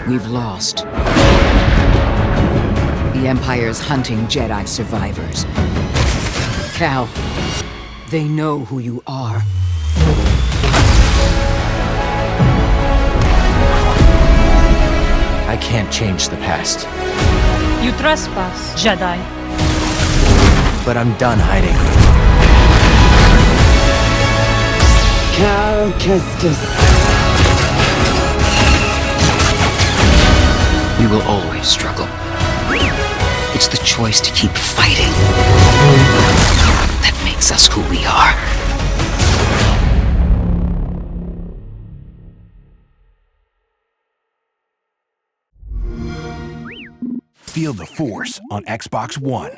We've lost. The Empire's hunting Jedi survivors. Cal, they know who you are. I can't change the past, You trespass, Jedi. but I'm done hiding. Cal Kestis. We will always struggle. It's the choice to keep fighting that makes us who we are. Feel the Force on Xbox One.